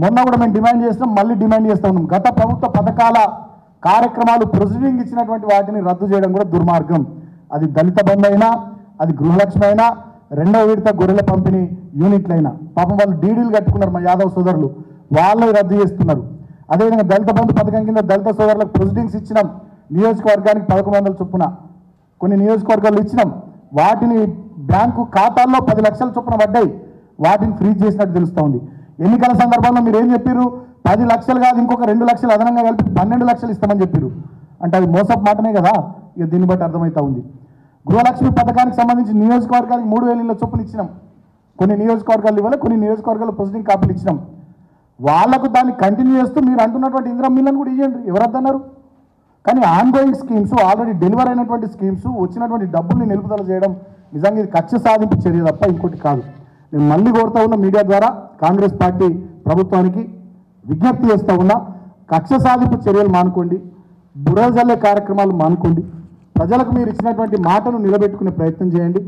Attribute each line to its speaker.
Speaker 1: మొన్న కూడా మేము డిమాండ్ చేస్తాం, మళ్ళీ డిమాండ్ చేస్తూ ఉన్నాం. గత ప్రభుత్వ పథకాల కార్యక్రమాలు ప్రొసీడింగ్ ఇచ్చినటువంటి వాటిని రద్దు చేయడం కూడా దుర్మార్గం. అది దళిత బంధు అయినా, అది గృహలక్ష్మి అయినా, రెండవ విడత గొర్రెల పంపిణీ యూనిట్లైనా పాపం వాళ్ళు డీడీలు కట్టుకున్నారు. మా యాదవ్ సోదరులు వాళ్ళని రద్దు చేస్తున్నారు. అదేవిధంగా దళిత బంధు పథకం కింద దళిత సోదరులకు ప్రొసీడింగ్స్ ఇచ్చినాం. నియోజకవర్గానికి 1100 చొప్పున కొన్ని నియోజకవర్గాలు ఇచ్చినాం. వాటిని బ్యాంకు ఖాతాల్లో 10 లక్షల చొప్పున పడ్డాయి. వాటిని ఫ్రీజ్ చేసినట్టు తెలుస్తూ ఉంది. ఎన్నికల సందర్భంలో మీరు ఏం చెప్పారు? 10 లక్షలు కాదు, ఇంకొక 2 లక్షలు అదనంగా కలిపి 12 లక్షలు ఇస్తామని చెప్పారు. అంటే అది మోసపు మాటనే కదా. ఇక దీన్ని బట్టి అర్థమవుతా ఉంది. గృహలక్ష్మి పథకానికి సంబంధించి నియోజకవర్గానికి 3000 ఇళ్ళ చొప్పున ఇచ్చినాం. కొన్ని నియోజకవర్గాలు ఇవ్వాలి, కొన్ని నియోజకవర్గాలు ప్రొసీడింగ్ కాపీలు ఇచ్చినాం. వాళ్లకు దాన్ని కంటిన్యూ చేస్తూ మీరు అంటున్నటువంటి ఇందిరా మిల్లను కూడా ఇవ్వండి, ఎవరద్దన్నారు? కానీ ఆన్గోయింగ్ స్కీమ్స్, ఆల్రెడీ డెలివర్ అయినటువంటి స్కీమ్స్ వచ్చినటువంటి డబ్బుల్ని నిలుపుదల చేయడం నిజంగా ఇది కక్ష సాధింపు చర్య తప్ప ఇంకోటి కాదు. నేను మళ్ళీ కోరుతా ఉన్న మీడియా ద్వారా కాంగ్రెస్ పార్టీ ప్రభుత్వానికి విజ్ఞప్తి చేస్తూ ఉన్నా, కక్ష సాధింపు చర్యలు మానుకోండి, బురద జల్లే కార్యక్రమాలు మానుకోండి. ప్రజలకు మీరు ఇచ్చినటువంటి మాటను నిలబెట్టుకునే ప్రయత్నం చేయండి.